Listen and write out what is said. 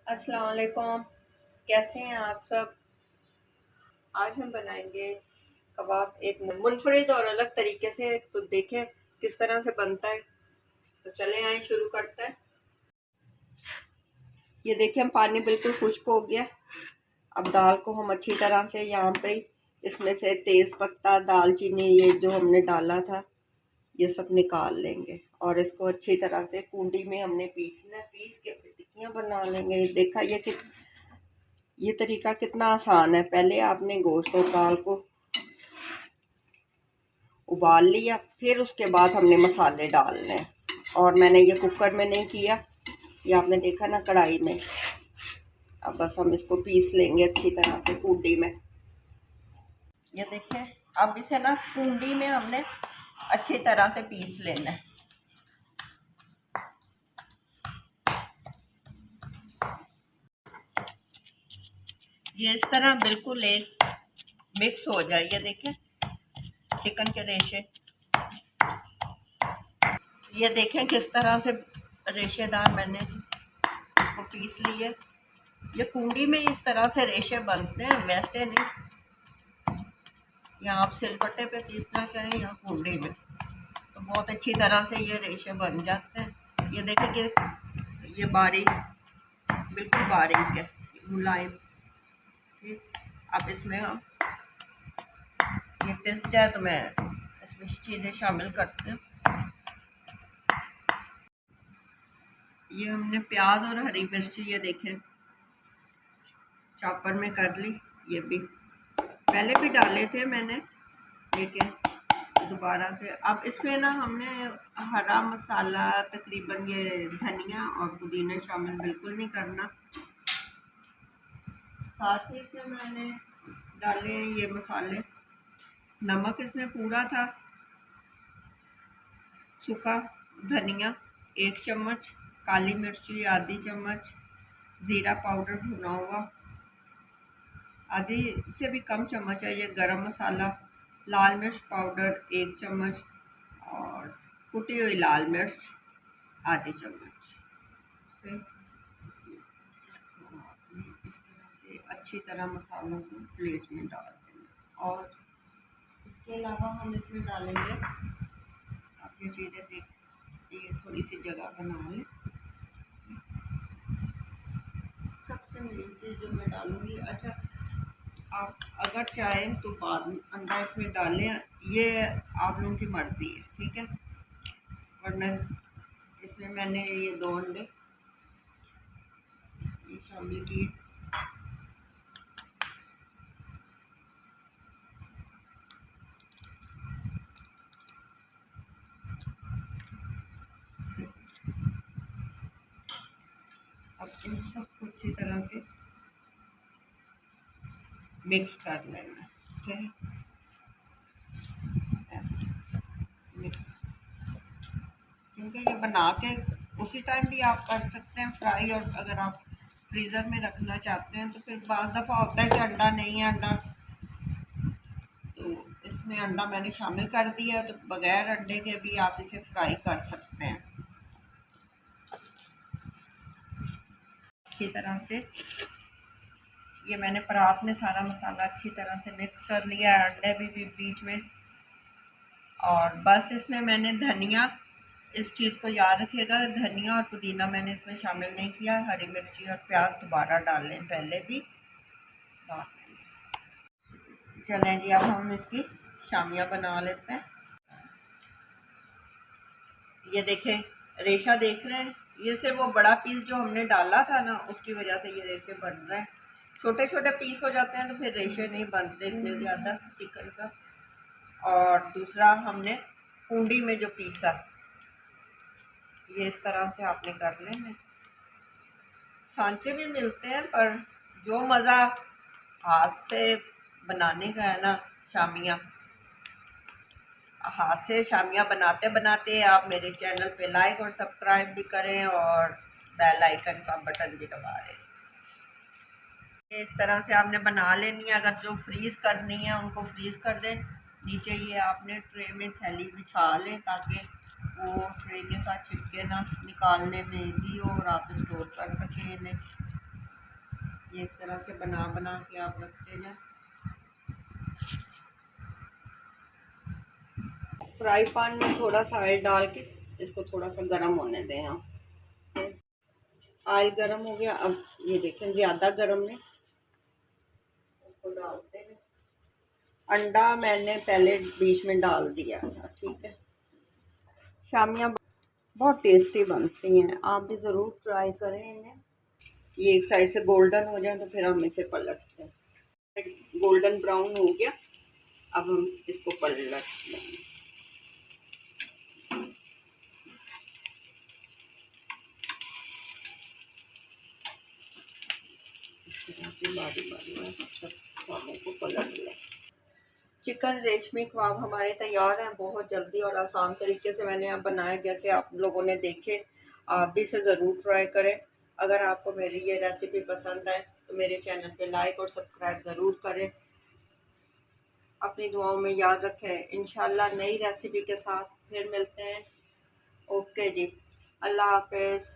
अस्सलाम वालेकुम। कैसे हैं आप सब। आज हम बनाएंगे कबाब एक मुनफरिद और अलग तरीके से। तो देखें किस तरह से बनता है। तो चलें आए शुरू करते हैं। ये देखें हम पानी बिल्कुल खुश्क हो गया। अब दाल को हम अच्छी तरह से यहाँ पे इसमें से तेज़ पत्ता दालचीनी ये जो हमने डाला था ये सब निकाल लेंगे और इसको अच्छी तरह से कूंडी में हमने पीसना। पीस के फिर टिक्कियाँ बना लेंगे। देखा ये तरीका कितना आसान है। पहले आपने गोश्त और दाल को उबाल लिया, फिर उसके बाद हमने मसाले डालने हैं। और मैंने ये कुकर में नहीं किया, ये आपने देखा ना कढ़ाई में। अब बस हम इसको पीस लेंगे अच्छी तरह से कूंडी में। ये देखें अब इसे ना कूंडी में हमने अच्छी तरह से पीस लेना है। ये इस तरह बिल्कुल एक मिक्स हो जाए। ये देखें चिकन के रेशे, ये देखें किस तरह से रेशेदार मैंने इसको पीस लिए। ये कूंडी में इस तरह से रेशे बनते हैं, वैसे नहीं। या आप सिलबट्टे पे पीसना चाहें या कूंडी में, तो बहुत अच्छी तरह से ये रेशे बन जाते हैं। ये देखें कि ये बारीक, बिल्कुल बारीक है, मुलायम। अब इसमें हम ये पिस जाए तो मैं इसमें चीज़ें शामिल करती हूँ। ये हमने प्याज और हरी मिर्ची ये देखें चॉपर में कर ली। ये भी पहले भी डाले थे मैंने, लेकिन दोबारा से अब इसमें ना हमने हरा मसाला तकरीबन ये धनिया और पुदीना शामिल बिल्कुल नहीं करना। साथ ही इसमें मैंने डाले ये मसाले। नमक इसमें पूरा था। सूखा धनिया 1 चम्मच, काली मिर्ची आधी चम्मच, ज़ीरा पाउडर भुना हुआ आधी से भी कम चम्मच है। ये गरम मसाला, लाल मिर्च पाउडर 1 चम्मच और कुटी हुई लाल मिर्च आधी चम्मच से इसको इस तरह से अच्छी तरह मसालों को प्लेट में डाल देंगे। और इसके अलावा हम इसमें डालेंगे, आप ये चीज़ें देख, ये थोड़ी सी जगह बना लें। सबसे मेन चीज़ जो मैं डालूँगी, अच्छा आप अगर चाहें तो बाद में अंडा इसमें डालें, ये आप लोगों की मर्ज़ी है, ठीक है। वरना इसमें मैंने ये 2 अंडे ये शामिल किए। अब इन सबको अच्छी तरह से मिक्स कर लेना। सही ऐसे मिक्स, क्योंकि ये बना के उसी टाइम भी आप कर सकते हैं फ्राई। और अगर आप फ्रीज़र में रखना चाहते हैं तो फिर बाद दफ़ा होता है कि अंडा नहीं है, अंडा तो इसमें अंडा मैंने शामिल कर दिया, तो बग़ैर अंडे के भी आप इसे फ्राई कर सकते हैं अच्छी तरह से। ये मैंने परात में सारा मसाला अच्छी तरह से मिक्स कर लिया है, अंडे भी बीच में। और बस इसमें मैंने धनिया, इस चीज़ को याद रखिएगा, धनिया और पुदीना मैंने इसमें शामिल नहीं किया। हरी मिर्ची और प्याज दोबारा डाल लें, पहले भी डाल लें। चलें जी, अब हम इसकी शामियाँ बना लेते हैं। ये देखें रेशा देख रहे हैं, ये सिर्फ वो बड़ा पीस जो हमने डाला था ना उसकी वजह से ये रेशे बन रहे हैं। छोटे छोटे पीस हो जाते हैं तो फिर रेशे नहीं बनते इतने ज़्यादा चिकन का। और दूसरा हमने कूंडी में जो पीसा, ये इस तरह से आपने कर लेना। सांचे भी मिलते हैं, पर जो मज़ा हाथ से बनाने का है ना, शामियाँ हाथ से शामियाँ बनाते बनाते आप मेरे चैनल पे लाइक और सब्सक्राइब भी करें और बेल आइकन का बटन भी दबा दें। इस तरह से आपने बना लेनी है। अगर जो फ्रीज़ करनी है उनको फ्रीज़ कर दें। नीचे ये आपने ट्रे में थैली बिछा लें ताकि वो ट्रे के साथ चिपके ना, निकालने में इजी हो और आप स्टोर कर सकें इन्हें। ये इस तरह से बना बना के आप रखते जाएं। फ्राई पैन में थोड़ा सा ऑयल डाल के इसको थोड़ा सा गर्म होने दें आप। ऑयल गर्म हो गया, अब ये देखें ज़्यादा गर्म नहीं, इसको डालते हैं। अंडा मैंने पहले बीच में डाल दिया था, ठीक है। शामियाँ बहुत टेस्टी बनती हैं, आप भी ज़रूर ट्राई करें इन्हें। ये एक साइड से गोल्डन हो जाए तो फिर हम इसे पलटते हैं। गोल्डन ब्राउन हो गया, अब हम इसको पलट लेंगे। बारी बारी में सब ख्वाबों को पलट लें। चिकन रेशमी कबाब हमारे तैयार हैं। बहुत जल्दी और आसान तरीके से मैंने अब बनाया, जैसे आप लोगों ने देखे। आप भी इसे ज़रूर ट्राई करें। अगर आपको मेरी ये रेसिपी पसंद आए तो मेरे चैनल पे लाइक और सब्सक्राइब ज़रूर करें। अपनी दुआओं में याद रखें। इंशाल्लाह नई रेसिपी के साथ फिर मिलते हैं। ओके जी, अल्लाह हाफ़िज़।